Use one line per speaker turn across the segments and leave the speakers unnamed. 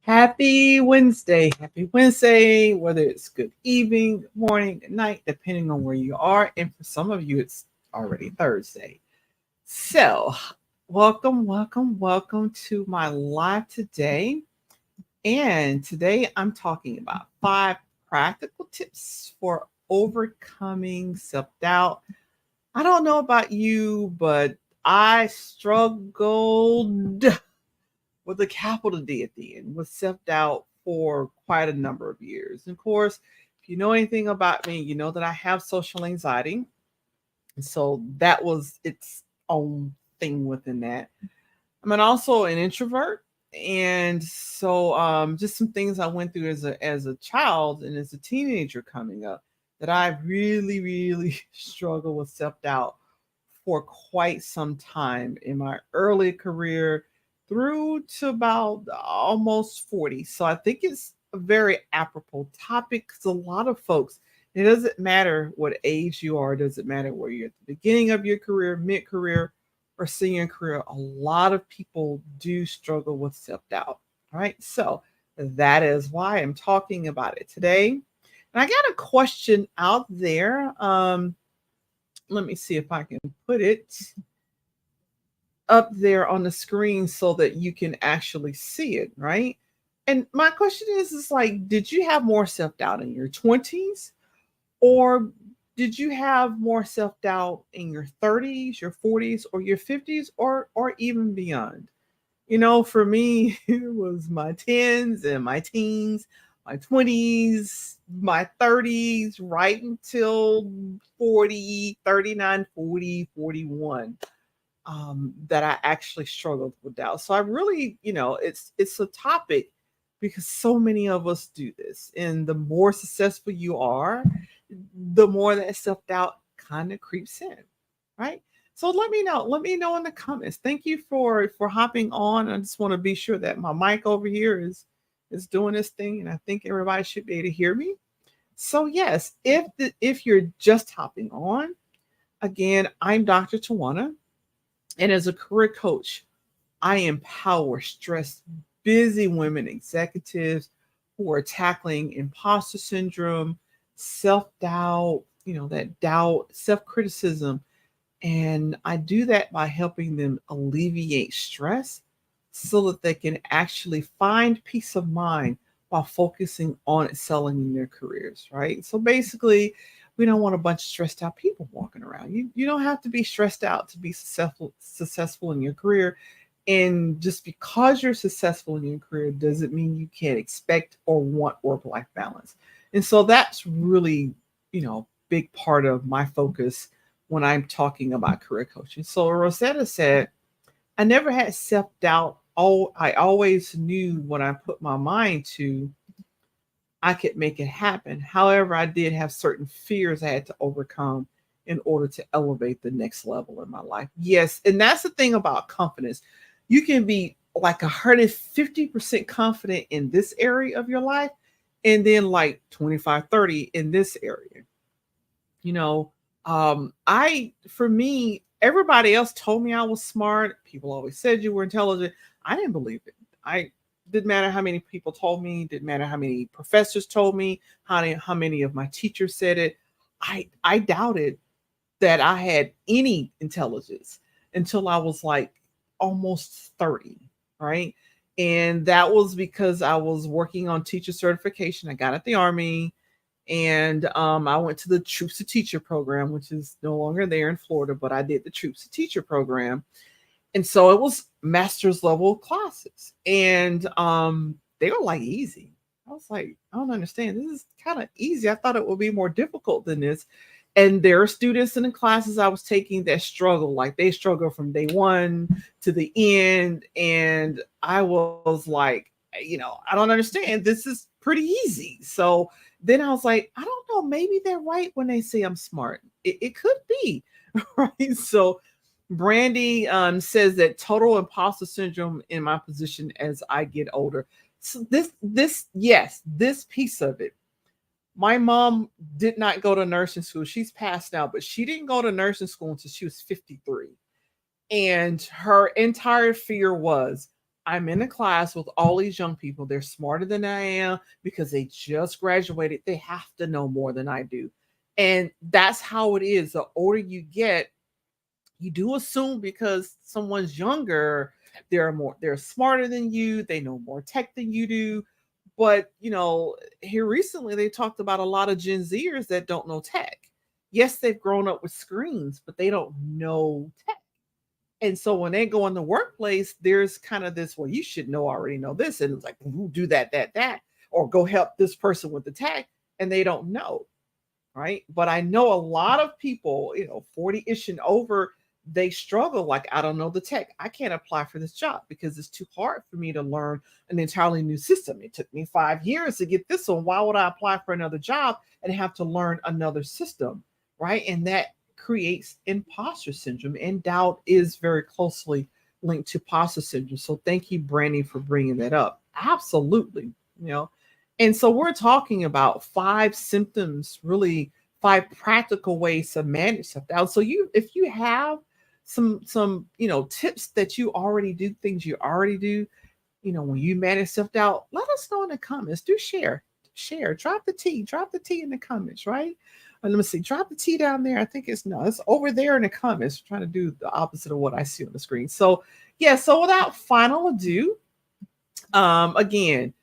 Happy Wednesday. Happy Wednesday, whether it's good evening, good morning, good night, depending on where you are. And for some of you, it's already Thursday. So, welcome to my live today. And today I'm talking about 5 practical tips for overcoming self doubt. I don't know about you, but I struggled with a capital D at the end, with self doubt for quite a number of years. And of course, if you know anything about me, you know that I have social anxiety. And so that was its own thing within that. I'm also an introvert. And so just some things I went through as a child and as a teenager coming up that I really struggled with self doubt for quite some time in my early career through to about almost 40. So I think it's a very apropos topic because a lot of folks, it doesn't matter what age you are, it doesn't matter where you're at the beginning of your career, mid career, or senior career, a lot of people do struggle with self doubt. All right. So that is why I'm talking about it today. And I got a question out there. Let me see if I can put it up there on the screen so that you can actually see it, right? And my question is like, did you have more self doubt in your 20s, or did you have more self doubt in your 30s, your 40s, or your 50s, or even beyond? For me, it was my tens and my teens, my 20s, my 30s, right until 40, 39, 40, 41, that I actually struggled with doubt. So I really, it's a topic because so many of us do this. And the more successful you are, the more that self doubt kind of creeps in, right? So let me know. Let me know in the comments. Thank you for hopping on. I just want to be sure that my mic over here is doing this thing, and I think everybody should be able to hear me. So yes, if you're just hopping on, again, I'm Dr. Twanna, and as a career coach, I empower stressed, busy women executives who are tackling imposter syndrome, self doubt, that doubt, self criticism. And I do that by helping them alleviate stress so that they can actually find peace of mind while focusing on excelling in their careers, right? So basically, we don't want a bunch of stressed out people walking around. You don't have to be stressed out to be successful in your career. And just because you're successful in your career doesn't mean you can't expect or want work life balance. And so that's really, big part of my focus when I'm talking about career coaching. So Rosetta said, I never had self doubt. Oh, I always knew when I put my mind to, I could make it happen. However, I did have certain fears I had to overcome in order to elevate the next level in my life. Yes. And that's the thing about confidence. You can be like 150% confident in this area of your life, and then like 25, 30 in this area. You know, for me, everybody else told me I was smart. People always said you were intelligent. I didn't believe it. I didn't matter how many people told me, didn't matter how many professors told me, how many of my teachers said it. I doubted that I had any intelligence until I was like almost 30, right? And that was because I was working on teacher certification. I got at the Army, and I went to the Troops to Teacher program, which is no longer there in Florida, but I did the Troops to Teacher program. And so it was master's level classes. And they were like easy. I was like, I don't understand. This is kind of easy. I thought it would be more difficult than this. And there are students in the classes I was taking that struggle, like they struggle from day one to the end. And I was like, I don't understand. This is pretty easy. So then I was like, I don't know, maybe they're right when they say I'm smart. It could be, right? So Brandy says that total imposter syndrome in my position as I get older. So yes, this piece of it. My mom did not go to nursing school. She's passed now, but she didn't go to nursing school until she was 53. And her entire fear was, I'm in a class with all these young people. They're smarter than I am because they just graduated. They have to know more than I do. And that's how it is. The older you get, you do assume because someone's younger, they're smarter than you, they know more tech than you do. But here recently they talked about a lot of Gen Zers that don't know tech. Yes, they've grown up with screens, but they don't know tech. And so when they go in the workplace, there's kind of this, well, you should already know this. And it's like, do that, or go help this person with the tech. And they don't know. Right. But I know a lot of people, 40-ish and over, they struggle. Like, I don't know the tech. I can't apply for this job because it's too hard for me to learn an entirely new system. It took me 5 years to get this one. Why would I apply for another job and have to learn another system? Right. And that creates imposter syndrome. And doubt is very closely linked to imposter syndrome. So thank you, Brandy, for bringing that up. Absolutely. You know, and so we're talking about 5 symptoms, really 5 practical ways to manage self-doubt. So if you have some tips that you already do, things you already do, when you manage self-doubt, let us know in the comments. Do share, drop the T in the comments, right? Let me see, drop the T down there. I think it's over there in the comments. I'm trying to do the opposite of what I see on the screen. So yeah, so without final ado, again,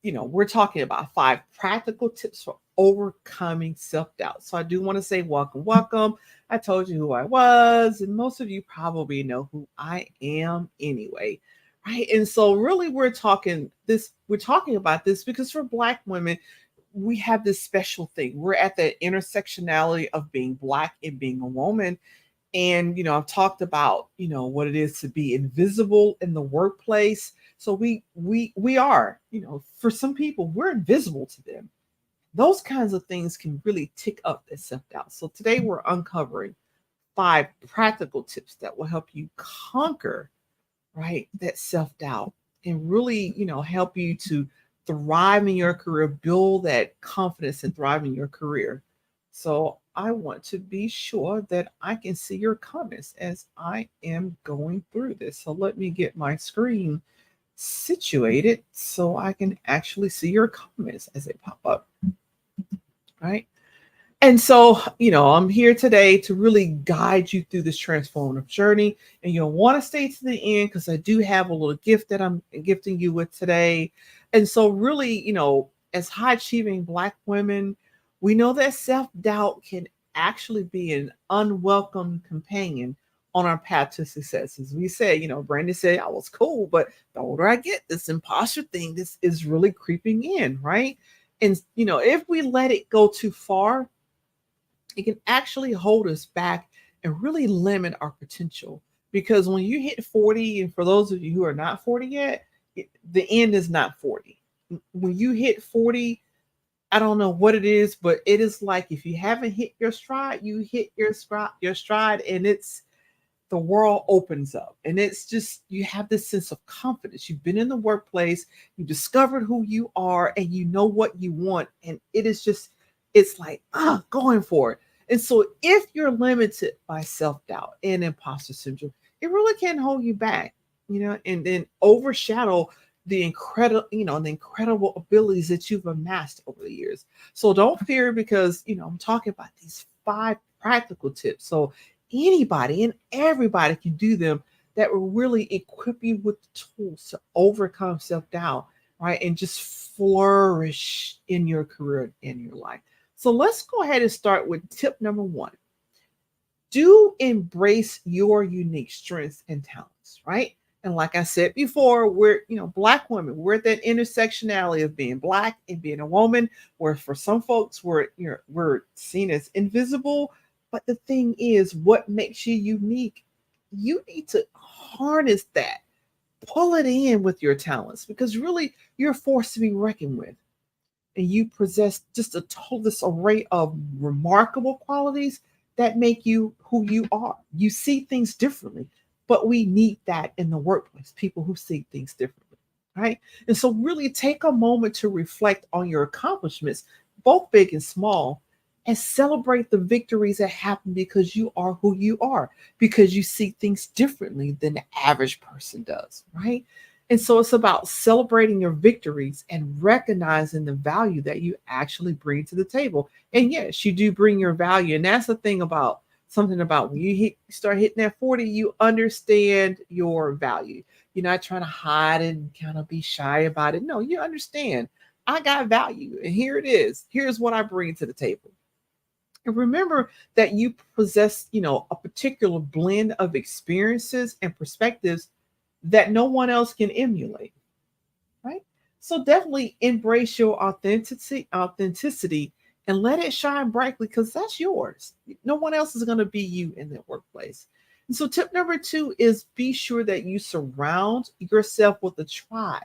we're talking about 5 practical tips for overcoming self-doubt. So I do want to say welcome, welcome. I told you who I was, and most of you probably know who I am anyway. Right. And so really we're talking about this because for Black women, we have this special thing. We're at the intersectionality of being Black and being a woman. And I've talked about what it is to be invisible in the workplace. So we are, for some people, we're invisible to them. Those kinds of things can really tick up that self-doubt. So today we're uncovering 5 practical tips that will help you conquer, right, that self-doubt, and really help you to thrive in your career, build that confidence and thrive in your career. So I want to be sure that I can see your comments as I am going through this. So let me get my screen situated so I can actually see your comments as they pop up. Right. And so, I'm here today to really guide you through this transformative journey. And you'll want to stay to the end because I do have a little gift that I'm gifting you with today. And so, really, as high achieving Black women, we know that self doubt can actually be an unwelcome companion on our path to success. As we said, Brandy said, I was cool, but the older I get, this imposter thing, this is really creeping in, right? And, if we let it go too far, it can actually hold us back and really limit our potential. Because when you hit 40, and for those of you who are not 40 yet, the end is not 40. When you hit 40, I don't know what it is, but it is like if you haven't hit your stride, you hit your stride, and it's the world opens up. And it's just, you have this sense of confidence. You've been in the workplace, you discovered who you are, and you know what you want. And it is just, it's like, going for it. And so if you're limited by self-doubt and imposter syndrome, it really can hold you back, and then overshadow the incredible abilities that you've amassed over the years. So don't fear, because I'm talking about these 5 practical tips. So anybody and everybody can do them, that will really equip you with the tools to overcome self-doubt, right? And just flourish in your career and your life. So let's go ahead and start with tip number 1. Do embrace your unique strengths and talents, right? And like I said before, we're, Black women, we're at that intersectionality of being Black and being a woman, where for some folks, we're seen as invisible. But the thing is, what makes you unique? You need to harness that, pull it in with your talents, because really you're a force to be reckoned with. And you possess just this array of remarkable qualities that make you who you are. You see things differently, but we need that in the workplace, people who see things differently, right? And so really take a moment to reflect on your accomplishments, both big and small, and celebrate the victories that happen because you are who you are, because you see things differently than the average person does, right? And so it's about celebrating your victories and recognizing the value that you actually bring to the table. And yes, you do bring your value. And that's the thing about something about when start hitting that 40, you understand your value. You're not trying to hide it and kind of be shy about it. No, you understand. I got value. And here it is. Here's what I bring to the table. And remember that you possess, a particular blend of experiences and perspectives that no one else can emulate, right? So definitely embrace your authenticity and let it shine brightly because that's yours. No one else is going to be you in the workplace. And so tip number 2 is be sure that you surround yourself with a tribe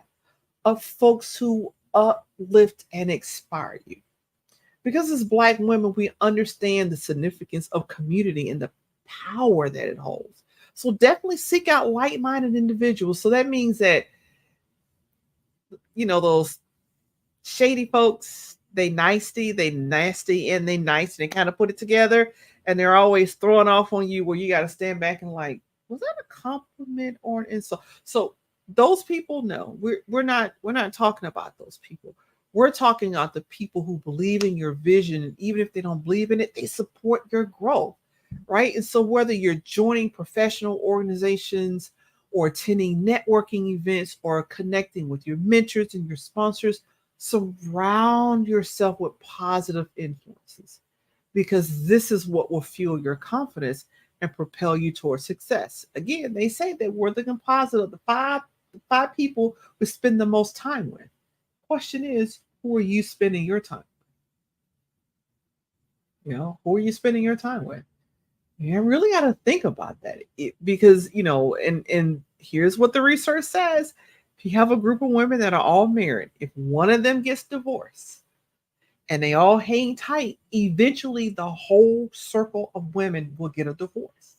of folks who uplift and inspire you. Because as Black women, we understand the significance of community and the power that it holds. So definitely seek out like-minded individuals. So that means that, those shady folks, they nasty, and they nice, and they kind of put it together, and they're always throwing off on you where you got to stand back and like, was that a compliment or an insult? So those people, no, we're not talking about those people. We're talking about the people who believe in your vision, and even if they don't believe in it, they support your growth, right? And so whether you're joining professional organizations or attending networking events or connecting with your mentors and your sponsors, surround yourself with positive influences because this is what will fuel your confidence and propel you towards success. Again, they say that we're the composite of the five people we spend the most time with. Question is, who are you spending your time? Who are you spending your time with? You really got to think about that because and here's what the research says: if you have a group of women that are all married, if one of them gets divorced and they all hang tight, eventually the whole circle of women will get a divorce,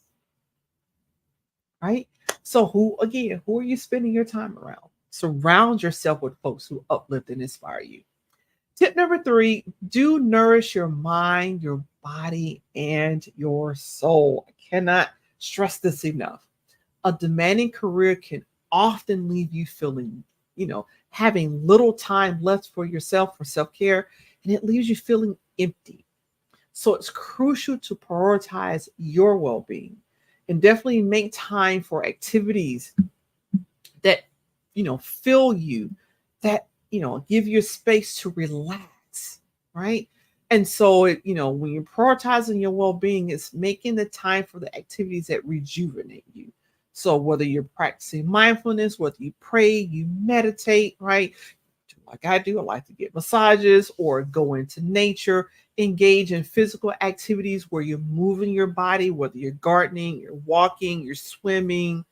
right? So who are you spending your time around? Surround yourself with folks who uplift and inspire you. Tip number 3, do nourish your mind, your body, and your soul. I cannot stress this enough. A demanding career can often leave you feeling, having little time left for yourself, for self care, and it leaves you feeling empty. So it's crucial to prioritize your well being and definitely make time for activities that fill you, that give you space to relax, right? And so when you're prioritizing your well-being, it's making the time for the activities that rejuvenate you. So whether you're practicing mindfulness, whether you pray, you meditate, right? Like I do, I like to get massages or go into nature, engage in physical activities where you're moving your body, whether you're gardening, you're walking, you're swimming,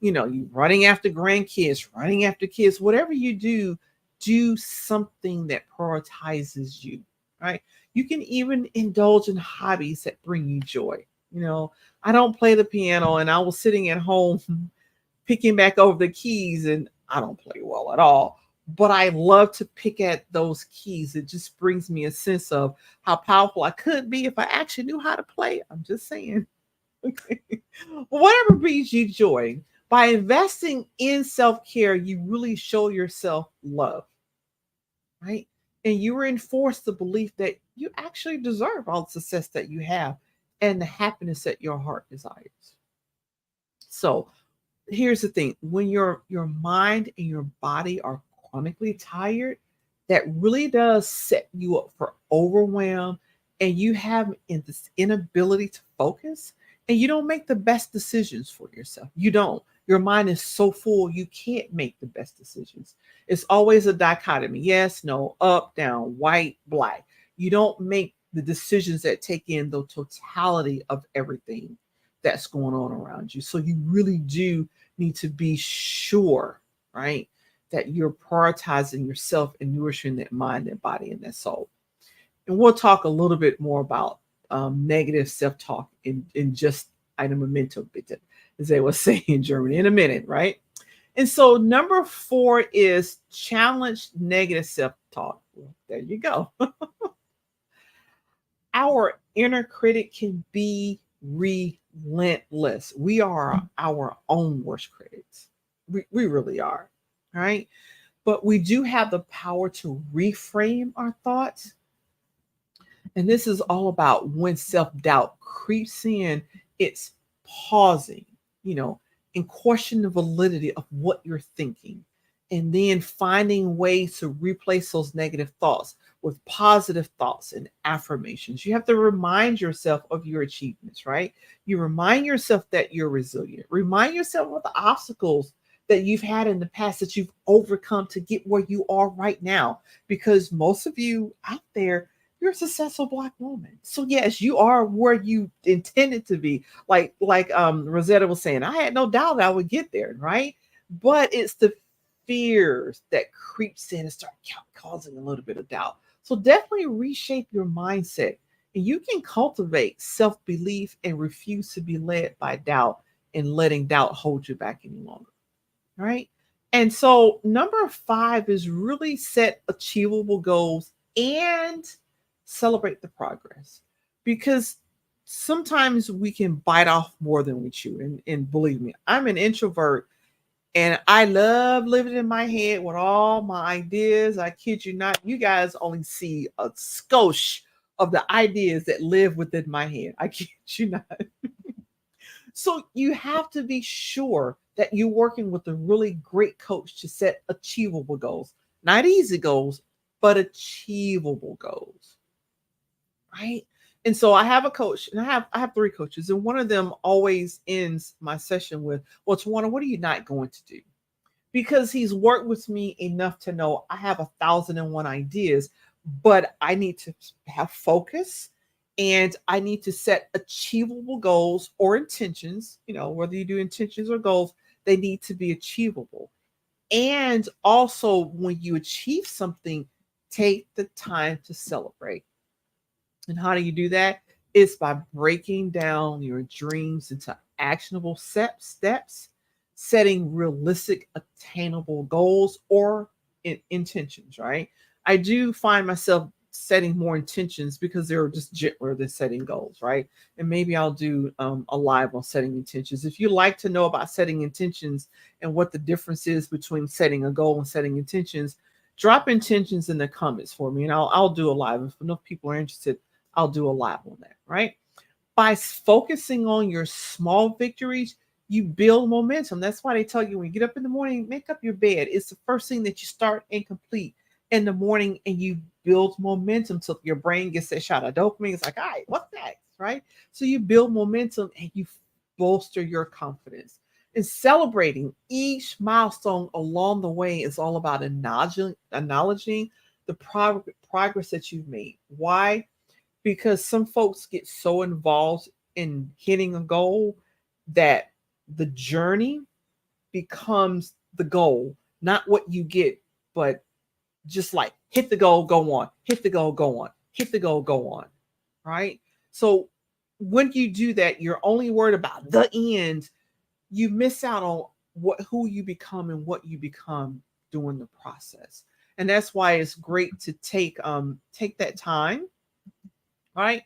you're running after grandkids, running after kids, whatever you do something that prioritizes you, right? You can even indulge in hobbies that bring you joy. I don't play the piano, and I was sitting at home picking back over the keys, and I don't play well at all. But I love to pick at those keys. It just brings me a sense of how powerful I could be if I actually knew how to play. I'm just saying. Whatever brings you joy. By investing in self care, you really show yourself love, right? And you reinforce the belief that you actually deserve all the success that you have and the happiness that your heart desires. So, here's the thing: when your mind and your body are chronically tired, that really does set you up for overwhelm, and you have this inability to focus, and you don't make the best decisions for yourself. You don't. Your mind is so full, you can't make the best decisions. It's always a dichotomy: yes, no, up, down, white, black. You don't make the decisions that take in the totality of everything that's going on around you. So you really do need to be sure, right, that you're prioritizing yourself and nourishing that mind, that body, and that soul. And we'll talk a little bit more about negative self-talk in just eine Momento, bitte, as they would say in Germany, in a minute, right? And so number 4 is challenge negative self-talk. Well, there you go. Our inner critic can be relentless. We are our own worst critics. We really are. right? But we do have the power to reframe our thoughts. And this is all about when self doubt creeps in, it's pausing, you know, and question the validity of what you're thinking. And then finding ways to replace those negative thoughts with positive thoughts and affirmations. You have to remind yourself of your achievements, right? You remind yourself that you're resilient. Remind yourself of the obstacles that you've had in the past that you've overcome to get where you are right now. Because most of you out there, you're a successful Black woman. So yes, you are where you intended to be. Like Rosetta was saying, I had no doubt I would get there, right? But it's the fears that creeps in and start causing a little bit of doubt. So definitely reshape your mindset. And you can cultivate self-belief and refuse to be led by doubt and letting doubt hold you back any longer. Right? And so number 5 is really set achievable goals and celebrate the progress. Because sometimes we can bite off more than we chew. And believe me, I'm an introvert and I love living in my head with all my ideas. I kid you not. You guys only see a skosh of the ideas that live within my head. I kid you not. So you have to be sure that you're working with a really great coach to set achievable goals, not easy goals, but achievable goals, right? And so I have a coach, and I have 3 coaches, and one of them always ends my session with, "Well, Twanna, what are you not going to do?" Because he's worked with me enough to know I have 1,001 ideas, but I need to have focus and I need to set achievable goals or intentions. You know, whether you do intentions or goals, they need to be achievable. And also, when you achieve something, take the time to celebrate. And how do you do that? It's by breaking down your dreams into actionable steps, setting realistic, attainable goals or intentions, right? I do find myself setting more intentions because they're just gentler than setting goals, right? And maybe I'll do a live on setting intentions. If you like to know about setting intentions and what the difference is between setting a goal and setting intentions, drop intentions in the comments for me and I'll do a live. If enough people are interested, I'll do a live on that, right? By focusing on your small victories, you build momentum. That's why they tell you when you get up in the morning, make up your bed. It's the first thing that you start and complete in the morning, and you build momentum so your brain gets that shot of dopamine. It's like, all right, what's next? Right? So you build momentum and you bolster your confidence. And celebrating each milestone along the way is all about acknowledging the progress that you've made. Why? Because some folks get so involved in hitting a goal that the journey becomes the goal, not what you get, but just like hit the goal, go on, hit the goal, go on, hit the goal, go on, right? So when you do that, you're only worried about the end. You miss out on who you become and what you become during the process. And that's why it's great to take that time, right?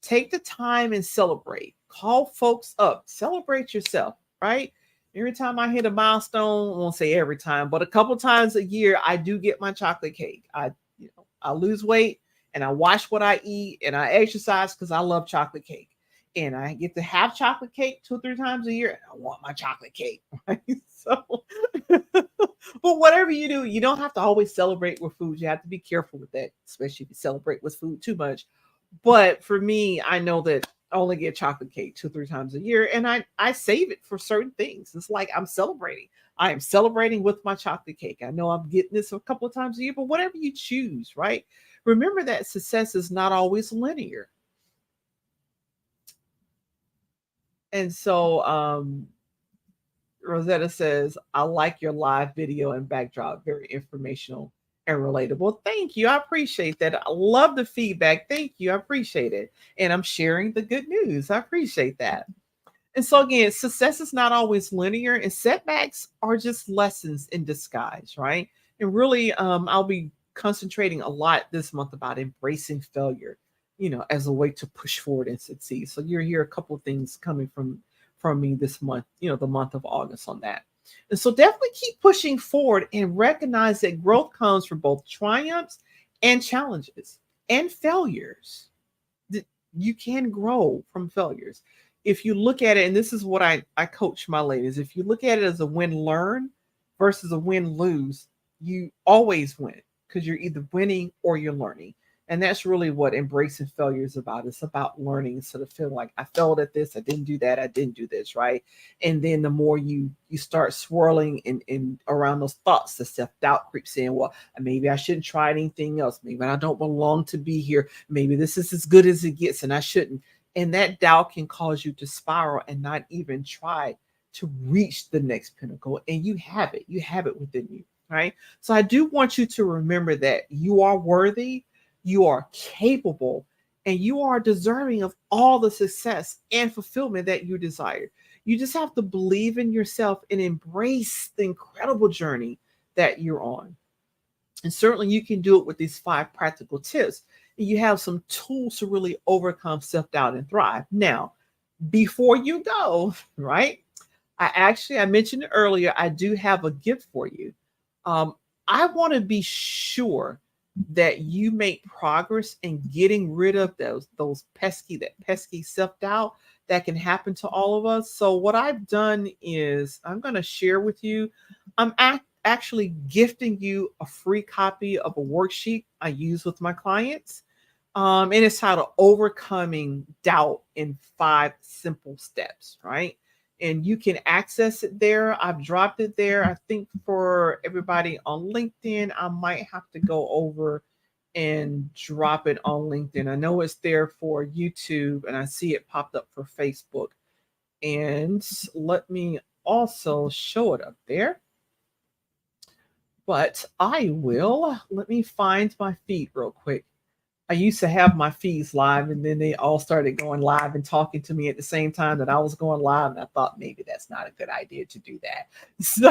Take the time and celebrate. Call folks up. Celebrate yourself, right? Every time I hit a milestone, I won't say every time, but a couple times a year, I do get my chocolate cake. I lose weight and I watch what I eat and I exercise because I love chocolate cake. And I get to have chocolate cake 2 or 3 times a year, and I want my chocolate cake, right? So, but whatever you do, you don't have to always celebrate with food. You have to be careful with that, especially if you celebrate with food too much. But for me, I know that I only get chocolate cake 2 or 3 times a year, and I save it for certain things. It's like I'm celebrating. I am celebrating with my chocolate cake. I know I'm getting this a couple of times a year, but whatever you choose, right? Remember that success is not always linear. And so Rosetta says, I like your live video and backdrop, very informational and relatable. Thank you. I appreciate that. I love the feedback. Thank you. I appreciate it. And I'm sharing the good news. I appreciate that. And so, again, success is not always linear, and setbacks are just lessons in disguise, right? And really, I'll be concentrating a lot this month about embracing failure, as a way to push forward and succeed. So, you're here a couple of things coming from me this month, the month of August on that. And so definitely keep pushing forward and recognize that growth comes from both triumphs and challenges and failures. You can grow from failures. If you look at it, and this is what I coach my ladies, if you look at it as a win learn versus a win lose, you always win because you're either winning or you're learning. And that's really what embracing failure is about. It's about learning instead of feeling like I failed at this, I didn't do that, I didn't do this, right? And then the more you start swirling in around those thoughts, the self-doubt creeps in. Well, maybe I shouldn't try anything else. Maybe I don't belong to be here. Maybe this is as good as it gets and I shouldn't. And that doubt can cause you to spiral and not even try to reach the next pinnacle. And you have it within you, right? So I do want you to remember that you are worthy, you are capable, and you are deserving of all the success and fulfillment that you desire. You just have to believe in yourself and embrace the incredible journey that you're on. And certainly you can do it with these 5 practical tips. You have some tools to really overcome self doubt and thrive. Now, before you go, right? I mentioned it earlier, I do have a gift for you. Um, I want to be sure that you make progress in getting rid of that pesky self-doubt that can happen to all of us. So what I've done is I'm going to share with you. Actually gifting you a free copy of a worksheet I use with my clients. And it's titled Overcoming Doubt in 5 Simple Steps, right? And you can access it there. I've dropped it there. I think for everybody on LinkedIn, I might have to go over and drop it on LinkedIn. I know it's there for YouTube and I see it popped up for Facebook. And let me also show it up there. But let me find my feed real quick. I used to have my feeds live and then they all started going live and talking to me at the same time that I was going live. And I thought maybe that's not a good idea to do that. So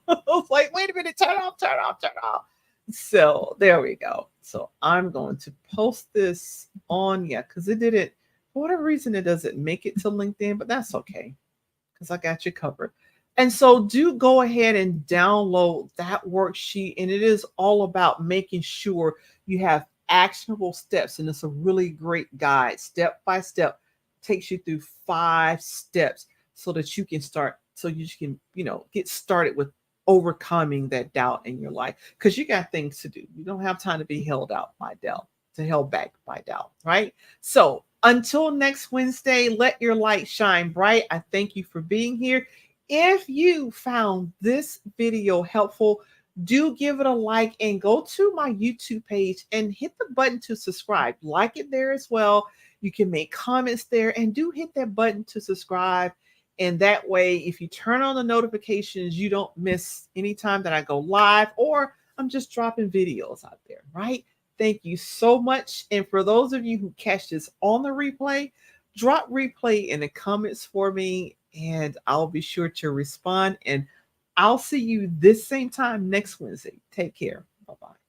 I was like, wait a minute, turn off, turn off, turn off. So there we go. So I'm going to post this on, because it didn't, for whatever reason, it doesn't make it to LinkedIn, but that's okay because I got you covered. And so do go ahead and download that worksheet. And it is all about making sure you have actionable steps. And it's a really great guide, step by step, takes you through 5 steps so that you can get started with overcoming that doubt in your life. Because you got things to do. You don't have time to be held back by doubt, right? So until next Wednesday, let your light shine bright. I thank you for being here. If you found this video helpful, do give it a like and go to my YouTube page and hit the button to subscribe. Like it there as well. You can make comments there and do hit that button to subscribe. And that way, if you turn on the notifications, you don't miss any time that I go live or I'm just dropping videos out there, right? Thank you so much. And for those of you who catch this on the replay, drop replay in the comments for me and I'll be sure to respond. And I'll see you this same time next Wednesday. Take care. Bye-bye.